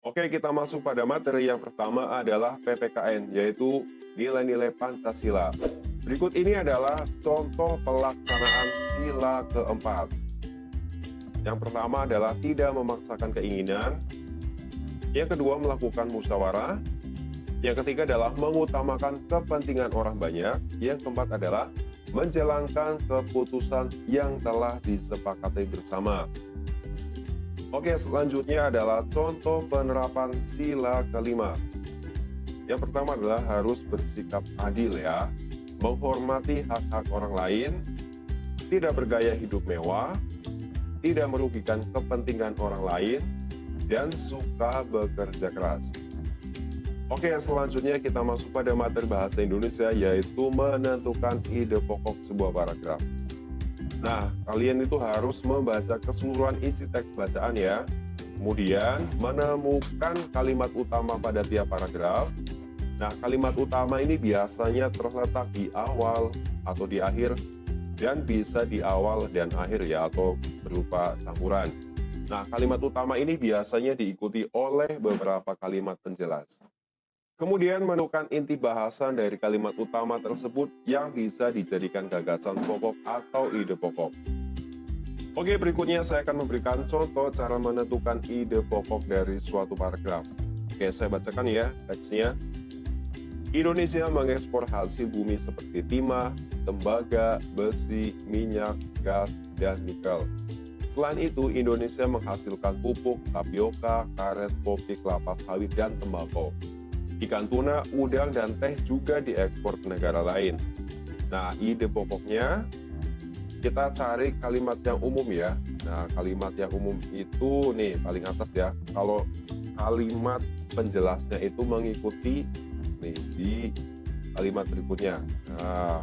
Oke, kita masuk pada materi yang pertama adalah PPKN, yaitu nilai-nilai Pancasila. Berikut ini adalah contoh pelaksanaan sila keempat. Yang pertama adalah tidak memaksakan keinginan. Yang kedua, melakukan musyawarah. Yang ketiga adalah mengutamakan kepentingan orang banyak. Yang keempat adalah menjalankan keputusan yang telah disepakati bersama. Oke, selanjutnya adalah contoh penerapan sila kelima. Yang pertama adalah harus bersikap adil ya, menghormati hak-hak orang lain, tidak bergaya hidup mewah, tidak merugikan kepentingan orang lain, dan suka bekerja keras. Oke, selanjutnya kita masuk pada materi bahasa Indonesia, yaitu menentukan ide pokok sebuah paragraf. Nah, kalian itu harus membaca keseluruhan isi teks bacaan ya. Kemudian menemukan kalimat utama pada tiap paragraf. Nah, kalimat utama ini biasanya terletak di awal atau di akhir, dan bisa di awal dan akhir ya, atau berupa campuran. Nah, kalimat utama ini biasanya diikuti oleh beberapa kalimat penjelas. Kemudian menemukan inti bahasan dari kalimat utama tersebut yang bisa dijadikan gagasan pokok atau ide pokok. Oke, berikutnya saya akan memberikan contoh cara menentukan ide pokok dari suatu paragraf. Oke, saya bacakan ya teksnya. Indonesia mengekspor hasil bumi seperti timah, tembaga, besi, minyak, gas, dan nikel. Selain itu, Indonesia menghasilkan pupuk, tapioka, karet, kopi, kelapa sawit, dan tembakau. Ikan tuna, udang, dan teh juga diekspor ke negara lain. Nah, ide pokoknya kita cari kalimat yang umum ya. Nah, kalimat yang umum itu nih paling atas ya. Kalau kalimat penjelasnya itu mengikuti nih di kalimat berikutnya. Nah,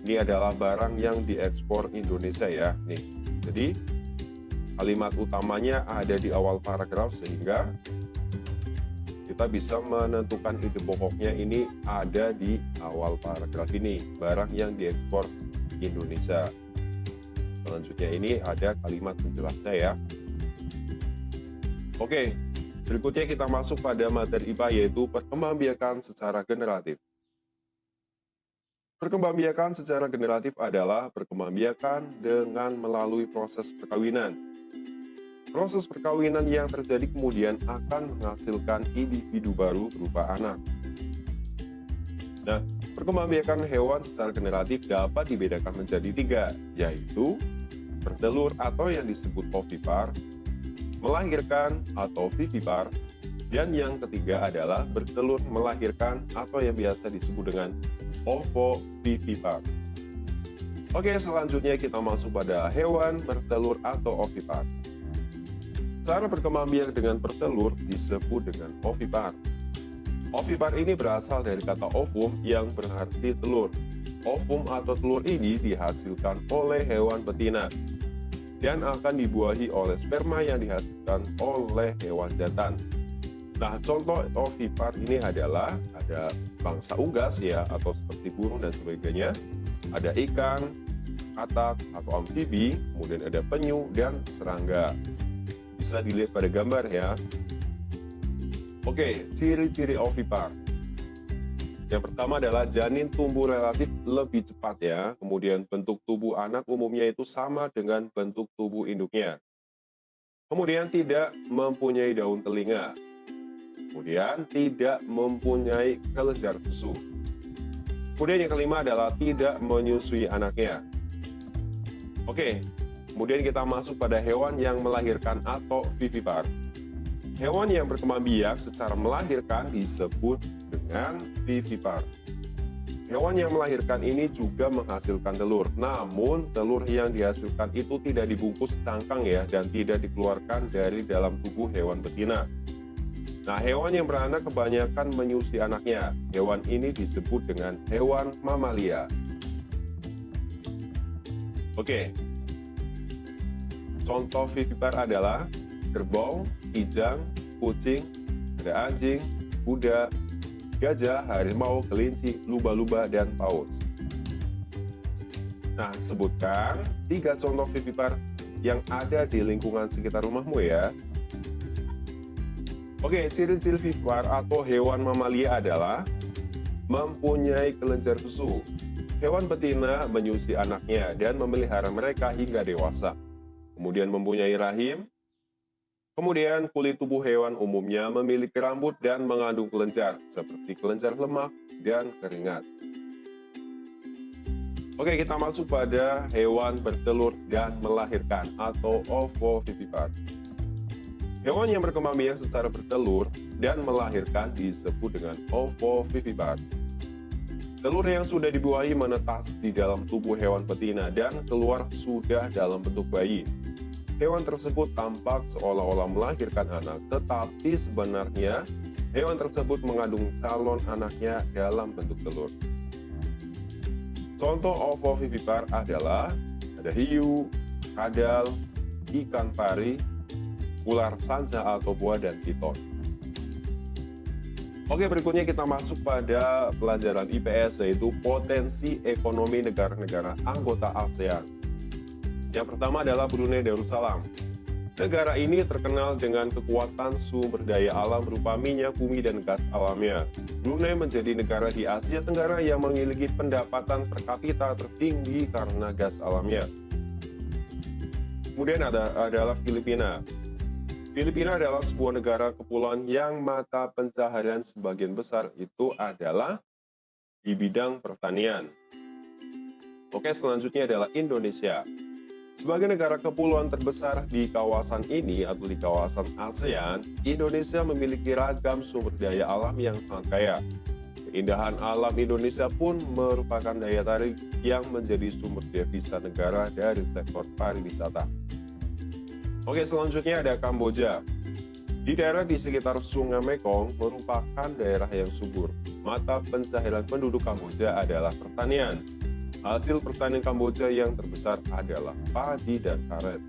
ini adalah barang yang diekspor Indonesia ya. Nih, jadi kalimat utamanya ada di awal paragraf sehingga kita bisa menentukan ide pokoknya ini ada di awal paragraf ini, barang yang diekspor Indonesia. Selanjutnya ini ada kalimat penjelasnya ya. Oke, berikutnya kita masuk pada materi IPA, yaitu perkembangbiakan secara generatif. Perkembangbiakan secara generatif adalah perkembangbiakan dengan melalui proses perkawinan. Proses perkawinan yang terjadi kemudian akan menghasilkan individu baru berupa anak. Nah, perkembangbiakan hewan secara generatif dapat dibedakan menjadi tiga, yaitu bertelur atau yang disebut ovipar, melahirkan atau vivipar, dan yang ketiga adalah bertelur melahirkan atau yang biasa disebut dengan ovovivipar. Oke, selanjutnya kita masuk pada hewan bertelur atau ovipar. Cara berkembangbiak dengan bertelur disebut dengan ovipar. Ovipar ini berasal dari kata ovum yang berarti telur. Ovum atau telur ini dihasilkan oleh hewan betina dan akan dibuahi oleh sperma yang dihasilkan oleh hewan jantan. Nah, contoh ovipar ini adalah ada bangsa unggas ya, atau seperti burung dan sebagainya. Ada ikan, katak atau amfibi, kemudian ada penyu dan serangga. Bisa dilihat pada gambar ya. Oke, ciri-ciri ovipar. Yang pertama adalah janin tumbuh relatif lebih cepat ya. Kemudian bentuk tubuh anak umumnya itu sama dengan bentuk tubuh induknya. Kemudian tidak mempunyai daun telinga. Kemudian tidak mempunyai kelenjar susu. Kemudian yang kelima adalah tidak menyusui anaknya. Oke, kemudian kita masuk pada hewan yang melahirkan atau vivipar. Hewan yang berkembang biak secara melahirkan disebut dengan vivipar. Hewan yang melahirkan ini juga menghasilkan telur. Namun, telur yang dihasilkan itu tidak dibungkus cangkang ya, dan tidak dikeluarkan dari dalam tubuh hewan betina. Nah, hewan yang beranak kebanyakan menyusui anaknya. Hewan ini disebut dengan hewan mamalia. Oke. Contoh vivipar adalah kerbau, kijang, kucing, ada anjing, kuda, gajah, harimau, kelinci, lumba-lumba, dan paus. Nah, sebutkan 3 contoh vivipar yang ada di lingkungan sekitar rumahmu ya. Oke, ciri-ciri vivipar atau hewan mamalia adalah mempunyai kelenjar susu. Hewan betina menyusui anaknya dan memelihara mereka hingga dewasa. Kemudian mempunyai rahim. Kemudian kulit tubuh hewan umumnya memiliki rambut dan mengandung kelenjar, seperti kelenjar lemak dan keringat. Oke, kita masuk pada hewan bertelur dan melahirkan atau ovovivipar. Hewan yang berkembang biak secara bertelur dan melahirkan disebut dengan ovovivipar. Telur yang sudah dibuahi menetas di dalam tubuh hewan betina dan keluar sudah dalam bentuk bayi. Hewan tersebut tampak seolah-olah melahirkan anak, tetapi sebenarnya hewan tersebut mengandung calon anaknya dalam bentuk telur. Contoh ovovivipar adalah ada hiu, kadal, ikan pari, ular sanca atau buah, dan piton. Oke, berikutnya kita masuk pada pelajaran IPS, yaitu potensi ekonomi negara-negara anggota ASEAN. Yang pertama adalah Brunei Darussalam. Negara ini terkenal dengan kekuatan sumber daya alam berupa minyak, bumi, dan gas alamnya. Brunei menjadi negara di Asia Tenggara yang memiliki pendapatan per kapita tertinggi karena gas alamnya. Kemudian adalah Filipina. Filipina adalah sebuah negara kepulauan yang mata pencaharian sebagian besar itu adalah di bidang pertanian. Oke, selanjutnya adalah Indonesia. Sebagai negara kepulauan terbesar di kawasan ini atau di kawasan ASEAN, Indonesia memiliki ragam sumber daya alam yang sangat kaya. Keindahan alam Indonesia pun merupakan daya tarik yang menjadi sumber devisa negara dari sektor pariwisata. Oke, selanjutnya ada Kamboja. Di daerah di sekitar Sungai Mekong merupakan daerah yang subur. Mata pencaharian penduduk Kamboja adalah pertanian. Hasil pertanian Kamboja yang terbesar adalah padi dan karet.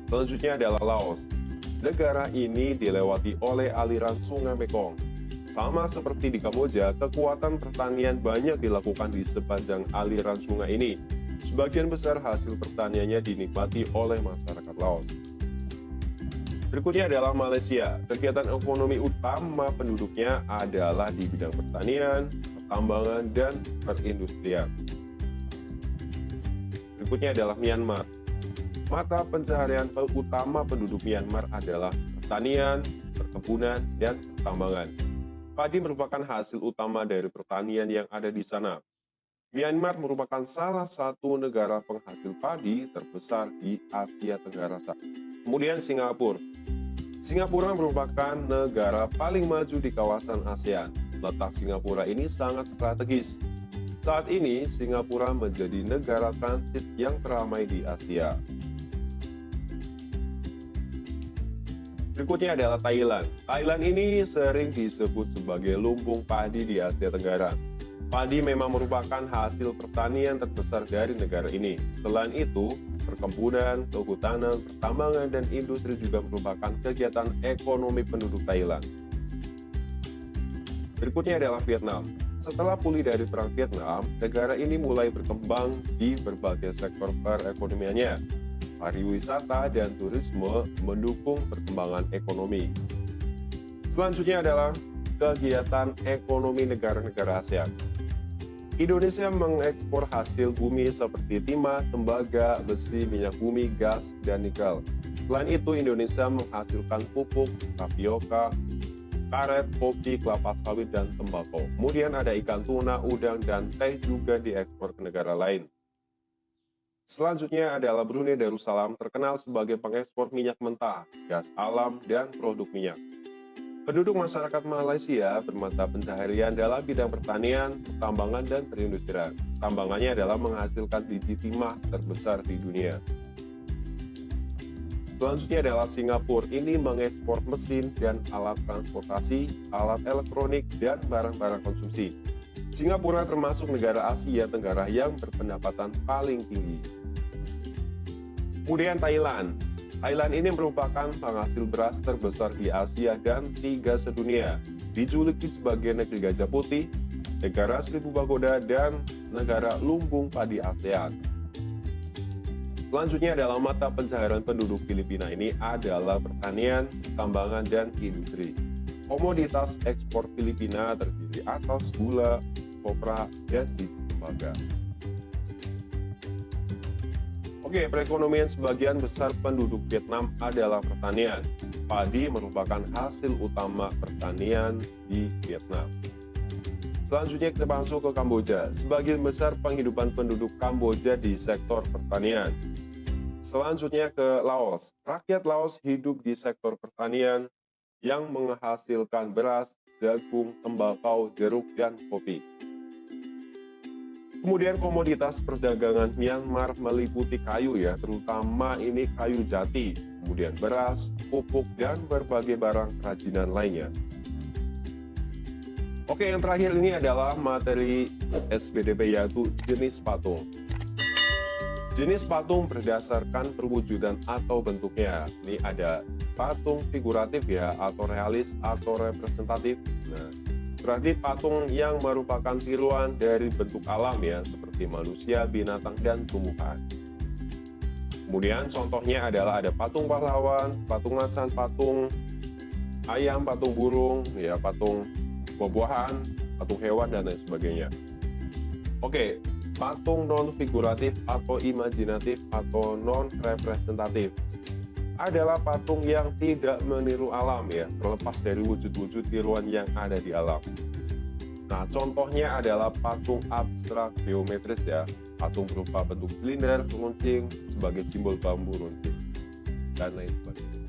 Selanjutnya adalah Laos. Negara ini dilewati oleh aliran Sungai Mekong. Sama seperti di Kamboja, kekuatan pertanian banyak dilakukan di sepanjang aliran sungai ini. Sebagian besar hasil pertaniannya dinikmati oleh masyarakat Laos. Berikutnya adalah Malaysia. Kegiatan ekonomi utama penduduknya adalah di bidang pertanian, pertambangan, dan perindustrian. Berikutnya adalah Myanmar. Mata pencaharian utama penduduk Myanmar adalah pertanian, perkebunan, dan pertambangan. Padi merupakan hasil utama dari pertanian yang ada di sana. Myanmar merupakan salah satu negara penghasil padi terbesar di Asia Tenggara. Kemudian Singapura. Singapura merupakan negara paling maju di kawasan ASEAN. Letak Singapura ini sangat strategis. Saat ini, Singapura menjadi negara transit yang teramai di Asia. Berikutnya adalah Thailand. Thailand ini sering disebut sebagai lumbung padi di Asia Tenggara. Padi memang merupakan hasil pertanian terbesar dari negara ini. Selain itu, perkebunan, kehutanan, pertambangan, dan industri juga merupakan kegiatan ekonomi penduduk Thailand. Berikutnya adalah Vietnam. Setelah pulih dari Perang Vietnam, negara ini mulai berkembang di berbagai sektor perekonomiannya. Pariwisata dan turisme mendukung perkembangan ekonomi. Selanjutnya adalah kegiatan ekonomi negara-negara ASEAN. Indonesia mengekspor hasil bumi seperti timah, tembaga, besi, minyak bumi, gas, dan nikel. Selain itu, Indonesia menghasilkan pupuk, tapioka, karet, kopi, kelapa sawit, dan tembakau. Kemudian ada ikan tuna, udang, dan teh juga diekspor ke negara lain. Selanjutnya adalah Brunei Darussalam, terkenal sebagai pengekspor minyak mentah, gas alam, dan produk minyak. Penduduk masyarakat Malaysia bermata pencaharian dalam bidang pertanian, pertambangan, dan perindustrian. Tambangannya adalah menghasilkan biji timah terbesar di dunia. Selanjutnya adalah Singapura. Ini mengekspor mesin dan alat transportasi, alat elektronik, dan barang-barang konsumsi. Singapura termasuk negara Asia Tenggara yang berpendapatan paling tinggi. Kemudian Thailand. Thailand ini merupakan penghasil beras terbesar di Asia dan 3 sedunia. Dijuluki sebagai negeri gajah putih, negara 1000 pagoda, dan negara lumbung padi ASEAN. Selanjutnya adalah mata pencaharian penduduk Filipina ini adalah pertanian, tambangan, dan industri. Komoditas ekspor Filipina terdiri atas gula, kopra, dan biji tembaga. Oke, perekonomian sebagian besar penduduk Vietnam adalah pertanian. Padi merupakan hasil utama pertanian di Vietnam. Selanjutnya kita masuk ke Kamboja. Sebagian besar penghidupan penduduk Kamboja di sektor pertanian. Selanjutnya ke Laos. Rakyat Laos hidup di sektor pertanian yang menghasilkan beras, jagung, tembakau, jeruk, dan kopi. Kemudian komoditas perdagangan Myanmar meliputi kayu ya, terutama ini kayu jati, kemudian beras, pupuk, dan berbagai barang kerajinan lainnya. Oke, yang terakhir ini adalah materi SBDP yaitu jenis patung. Jenis patung berdasarkan perwujudan atau bentuknya. Ini ada patung figuratif ya, atau realis atau representatif. Nah, berarti patung yang merupakan tiruan dari bentuk alam ya, seperti manusia, binatang, dan tumbuhan. Kemudian contohnya adalah ada patung pahlawan, patung macan, patung ayam, patung burung, ya, patung buah-buahan, patung hewan, dan lain sebagainya. Oke, patung non-figuratif atau imajinatif atau non-representatif adalah patung yang tidak meniru alam ya, terlepas dari wujud-wujud tiruan yang ada di alam. Nah, contohnya adalah patung abstrak geometris ya, patung berupa bentuk silinder, runcing sebagai simbol bambu runcing, dan lain sebagainya.